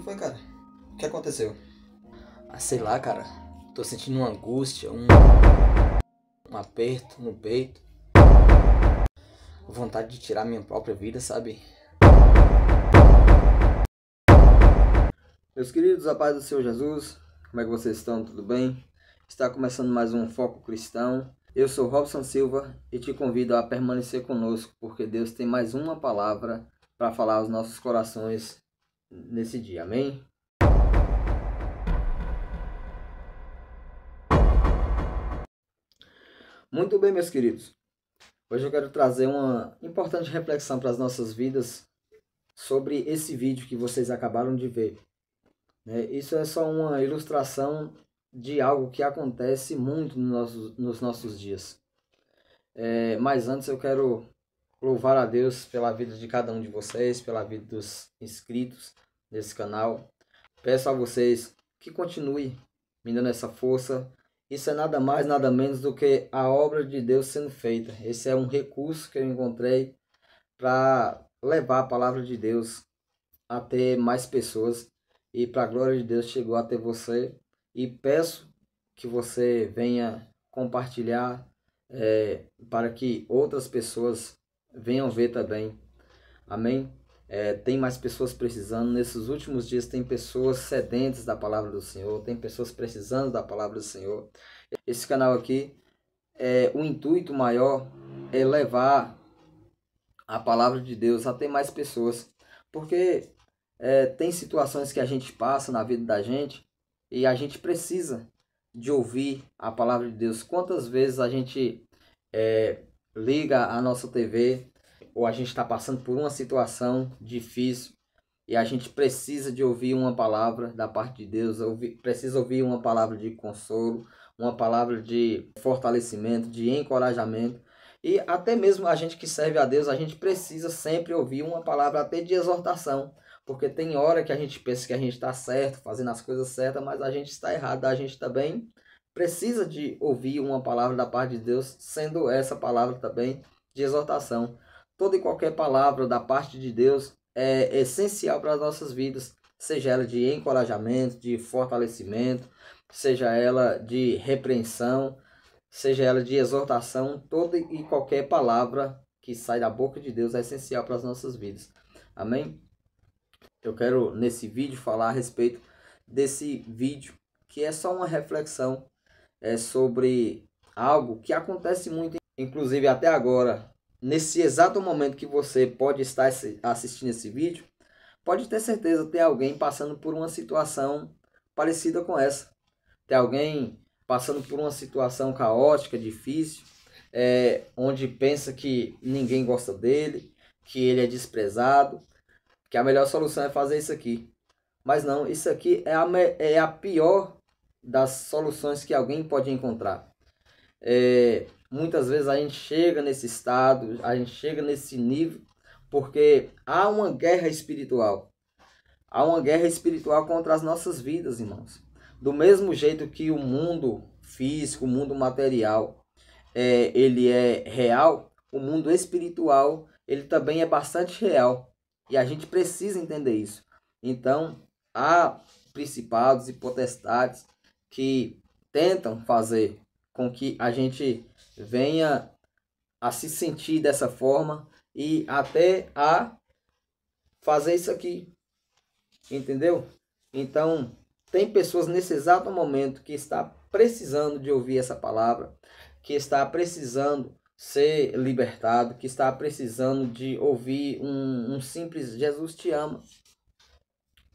foi, cara? O que aconteceu? Ah, sei lá, cara. Tô sentindo uma angústia, um aperto no peito. Vontade de tirar minha própria vida, sabe? Meus queridos, a paz do Senhor Jesus, como é que vocês estão? Tudo bem? Está começando mais um Foco Cristão. Eu sou Robson Silva e te convido a permanecer conosco, porque Deus tem mais uma palavra para falar aos nossos corações nesse dia, amém? Muito bem, meus queridos. Hoje eu quero trazer uma importante reflexão para as nossas vidas sobre esse vídeo que vocês acabaram de ver. Isso é só uma ilustração de algo que acontece muito nos nossos dias. Mas antes eu quero louvar a Deus pela vida de cada um de vocês, pela vida dos inscritos nesse canal. Peço a vocês que continuem me dando essa força. Isso é nada mais, nada menos do que a obra de Deus sendo feita. Esse é um recurso que eu encontrei para levar a palavra de Deus até mais pessoas. E para a glória de Deus chegou até você. E peço que você venha compartilhar para que outras pessoas venham ver também. Amém? Tem mais pessoas precisando. Nesses últimos dias tem pessoas sedentas da palavra do Senhor. Tem pessoas precisando da palavra do Senhor. Esse canal aqui, o intuito maior é levar a palavra de Deus até mais pessoas. Porque tem situações que a gente passa na vida da gente e a gente precisa de ouvir a palavra de Deus. Quantas vezes a gente liga a nossa TV ou a gente está passando por uma situação difícil e a gente precisa de ouvir uma palavra da parte de Deus, precisa ouvir uma palavra de consolo, uma palavra de fortalecimento, de encorajamento. E até mesmo a gente que serve a Deus, a gente precisa sempre ouvir uma palavra até de exortação. Porque tem hora que a gente pensa que a gente está certo, fazendo as coisas certas, mas a gente está errado. A gente também precisa de ouvir uma palavra da parte de Deus, sendo essa palavra também de exortação. Toda e qualquer palavra da parte de Deus é essencial para as nossas vidas, seja ela de encorajamento, de fortalecimento, seja ela de repreensão, seja ela de exortação. Toda e qualquer palavra que sai da boca de Deus é essencial para as nossas vidas. Amém? Eu quero nesse vídeo falar a respeito desse vídeo que é só uma reflexão sobre algo que acontece muito, inclusive até agora, nesse exato momento que você pode estar assistindo esse vídeo, pode ter certeza ter alguém passando por uma situação parecida com essa. Tem alguém passando por uma situação caótica, difícil, onde pensa que ninguém gosta dele, que ele é desprezado, que a melhor solução é fazer isso aqui. Mas não, isso aqui é a pior das soluções que alguém pode encontrar. Muitas vezes a gente chega nesse estado, a gente chega nesse nível, porque há uma guerra espiritual. Há uma guerra espiritual contra as nossas vidas, irmãos. Do mesmo jeito que o mundo físico, o mundo material, ele é real, o mundo espiritual, ele também é bastante real. E a gente precisa entender isso. Então, há principados e potestades que tentam fazer com que a gente venha a se sentir dessa forma e até a fazer isso aqui. Entendeu? Então, tem pessoas nesse exato momento que está precisando de ouvir essa palavra, que está precisando ser libertado, que está precisando de ouvir um simples Jesus te ama.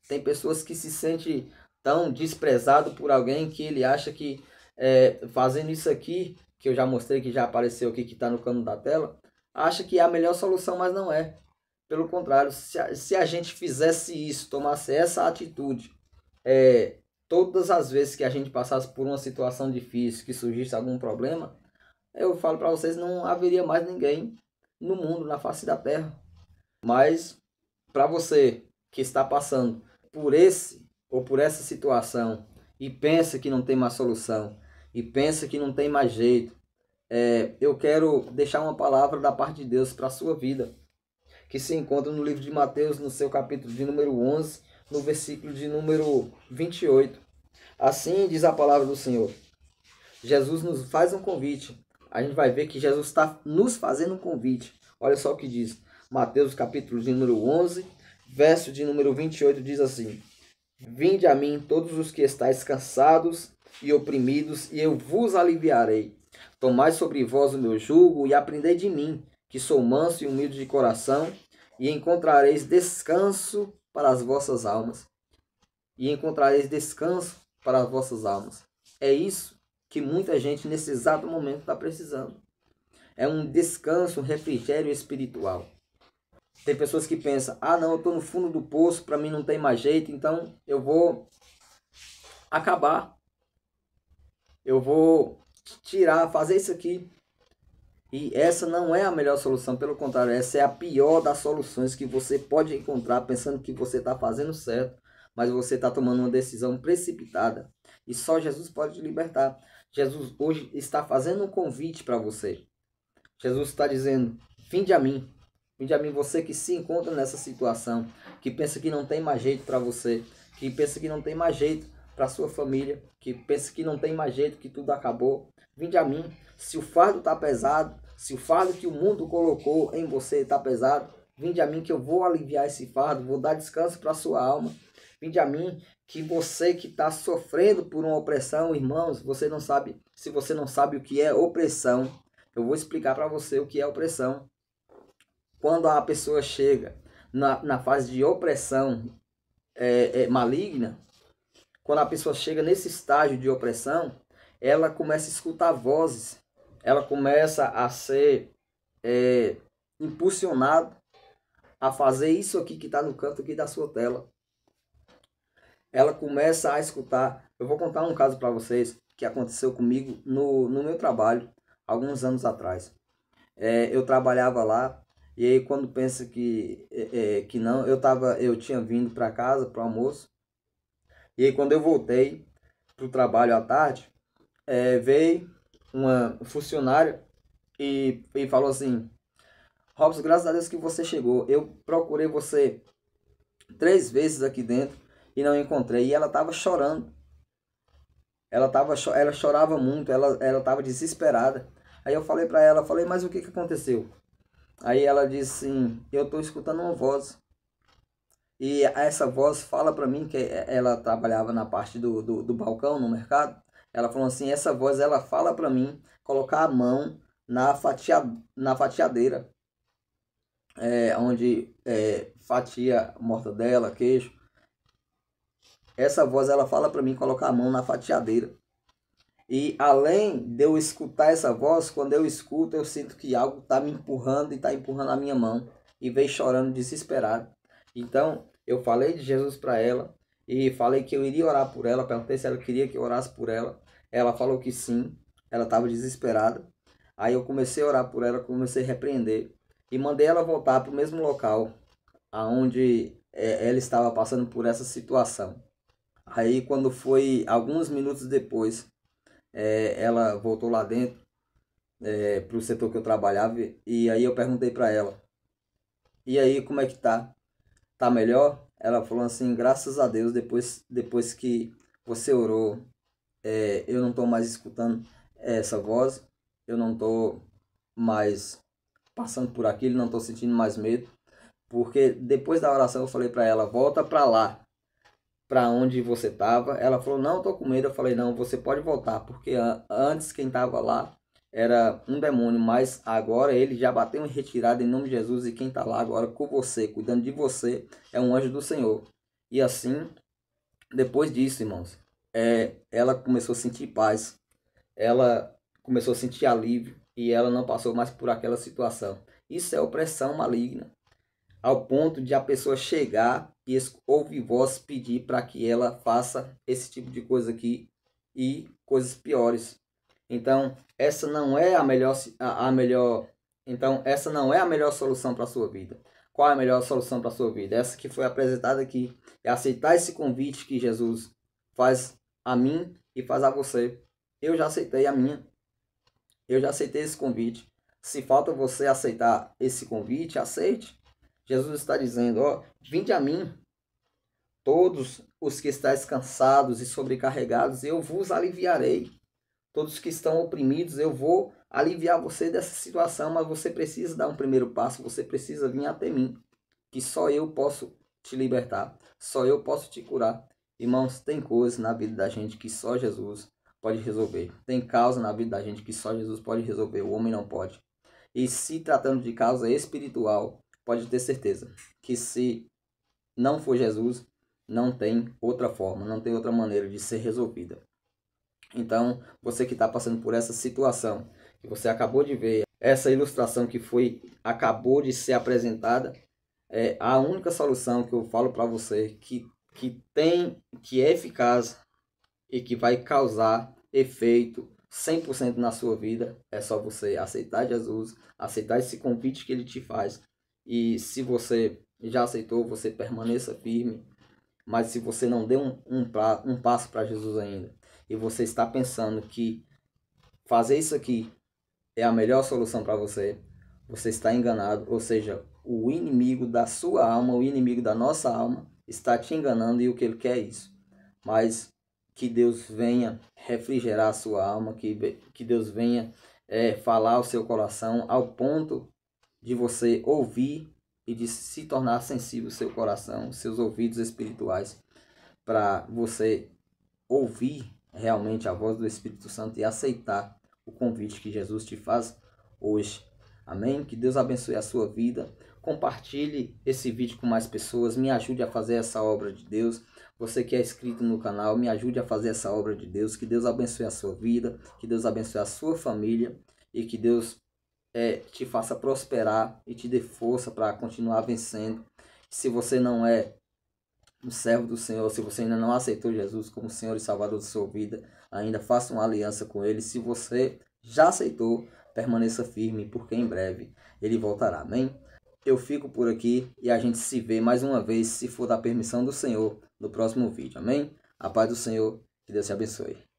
Tem pessoas que se sentem tão desprezado por alguém que ele acha que fazendo isso aqui, que eu já mostrei, que já apareceu aqui, que está no canto da tela, acha que é a melhor solução, mas não é. Pelo contrário, se a gente fizesse isso, tomasse essa atitude, todas as vezes que a gente passasse por uma situação difícil, que surgisse algum problema, eu falo para vocês, não haveria mais ninguém no mundo, na face da terra. Mas para você que está passando por esse ou por essa situação e pensa que não tem mais solução, e pensa que não tem mais jeito, eu quero deixar uma palavra da parte de Deus para a sua vida, que se encontra no livro de Mateus, no seu capítulo de número 11, no versículo de número 28. Assim diz a palavra do Senhor. Jesus nos faz um convite. A gente vai ver que Jesus está nos fazendo um convite. Olha só o que diz. Mateus capítulo de número 11, verso de número 28 diz assim: Vinde a mim todos os que estáis cansados e oprimidos, e eu vos aliviarei. Tomai sobre vós o meu jugo e aprendei de mim, que sou manso e humilde de coração, e encontrareis descanso para as vossas almas. E encontrareis descanso para as vossas almas. É isso que muita gente nesse exato momento está precisando. É um descanso, um refrigério espiritual. Tem pessoas que pensam, não, eu estou no fundo do poço, para mim não tem mais jeito, então eu vou acabar. Eu vou tirar, fazer isso aqui. E essa não é a melhor solução, pelo contrário, essa é a pior das soluções que você pode encontrar pensando que você está fazendo certo, mas você está tomando uma decisão precipitada. E só Jesus pode te libertar. Jesus hoje está fazendo um convite para você. Jesus está dizendo, vinde a mim. Vinde a mim, você que se encontra nessa situação, que pensa que não tem mais jeito para você, que pensa que não tem mais jeito para sua família, que pensa que não tem mais jeito, que tudo acabou. Vinde a mim. Se o fardo está pesado, se o fardo que o mundo colocou em você está pesado, vinde a mim que eu vou aliviar esse fardo, vou dar descanso para a sua alma. Vinde a mim que você que está sofrendo por uma opressão, irmãos, você não sabe, se você não sabe o que é opressão, eu vou explicar para você o que é opressão. Quando a pessoa chega na fase de opressão maligna, quando a pessoa chega nesse estágio de opressão, ela começa a escutar vozes, ela começa a ser impulsionada a fazer isso aqui que está no canto aqui da sua tela. Ela começa a escutar. Eu vou contar um caso para vocês que aconteceu comigo no meu trabalho, alguns anos atrás. Eu trabalhava lá, e aí quando pensa que não, eu tinha vindo para casa, para o almoço, e aí quando eu voltei para o trabalho à tarde, veio uma funcionária e falou assim, Robson, graças a Deus que você chegou, eu procurei você 3 vezes aqui dentro e não encontrei, e ela estava chorando, ela chorava muito, ela estava desesperada. Aí eu falei para ela, mas o que aconteceu? Aí ela disse assim, eu estou escutando uma voz. E essa voz fala para mim, que ela trabalhava na parte do balcão, no mercado. Ela falou assim, essa voz ela fala para mim colocar a mão na fatiadeira. Onde fatia mortadela, queijo. Essa voz ela fala para mim colocar a mão na fatiadeira. E além de eu escutar essa voz, quando eu escuto, eu sinto que algo está me empurrando e está empurrando a minha mão. E veio chorando desesperado. Então, eu falei de Jesus para ela. E falei que eu iria orar por ela. Perguntei se ela queria que eu orasse por ela. Ela falou que sim. Ela estava desesperada. Aí eu comecei a orar por ela, comecei a repreender. E mandei ela voltar para o mesmo local aonde ela estava passando por essa situação. Aí quando foi alguns minutos depois, ela voltou lá dentro, para o setor que eu trabalhava, e aí eu perguntei para ela, e aí como é que tá? Tá melhor? Ela falou assim, graças a Deus, depois que você orou, eu não estou mais escutando essa voz, eu não estou mais passando por aquilo, não estou sentindo mais medo, porque depois da oração eu falei para ela, volta para lá, para onde você estava. Ela falou, não, estou com medo. Eu falei, não, você pode voltar, porque antes quem estava lá era um demônio, mas agora ele já bateu em retirada em nome de Jesus, e quem está lá agora com você, cuidando de você, é um anjo do Senhor. E assim, depois disso, irmãos, ela começou a sentir paz, ela começou a sentir alívio, e ela não passou mais por aquela situação. Isso é opressão maligna, ao ponto de a pessoa chegar e ouvir voz pedir para que ela faça esse tipo de coisa aqui e coisas piores. Então, essa não é a melhor, então essa não é a melhor solução para a sua vida. Qual é a melhor solução para a sua vida? Essa que foi apresentada aqui, é aceitar esse convite que Jesus faz a mim e faz a você. Eu já aceitei a minha. Eu já aceitei esse convite. Se falta você aceitar esse convite, aceite. Jesus está dizendo, vinde a mim, Todos os que estáis cansados e sobrecarregados, eu vos aliviarei. Todos que estão oprimidos, eu vou aliviar você dessa situação, mas você precisa dar um primeiro passo, você precisa vir até mim, que só eu posso te libertar, só eu posso te curar. Irmãos, tem coisas na vida da gente que só Jesus pode resolver. Tem causa na vida da gente que só Jesus pode resolver, o homem não pode. E se tratando de causa espiritual, pode ter certeza que se não for Jesus, não tem outra forma, não tem outra maneira de ser resolvida. Então, você que está passando por essa situação, que você acabou de ver, essa ilustração que acabou de ser apresentada, é a única solução que eu falo para você que é eficaz e que vai causar efeito 100% na sua vida. É só você aceitar Jesus, aceitar esse convite que ele te faz. E se você já aceitou, você permaneça firme. Mas se você não deu um passo para Jesus ainda, e você está pensando que fazer isso aqui é a melhor solução para você, você está enganado. Ou seja, o inimigo da sua alma, o inimigo da nossa alma, está te enganando, e o que ele quer é isso. Mas que Deus venha refrigerar a sua alma, que Deus venha falar ao seu coração, ao ponto de você ouvir e de se tornar sensível o seu coração, seus ouvidos espirituais, para você ouvir realmente a voz do Espírito Santo e aceitar o convite que Jesus te faz hoje. Amém? Que Deus abençoe a sua vida. Compartilhe esse vídeo com mais pessoas. Me ajude a fazer essa obra de Deus. Você que é inscrito no canal, me ajude a fazer essa obra de Deus. Que Deus abençoe a sua vida. Que Deus abençoe a sua família. E que Deus te faça prosperar e te dê força para continuar vencendo. Se você não é um servo do Senhor, se você ainda não aceitou Jesus como Senhor e Salvador da sua vida, ainda faça uma aliança com Ele. Se você já aceitou, permaneça firme, porque em breve Ele voltará. Amém? Eu fico por aqui e a gente se vê mais uma vez, se for da permissão do Senhor, no próximo vídeo. Amém? A paz do Senhor, que Deus te abençoe.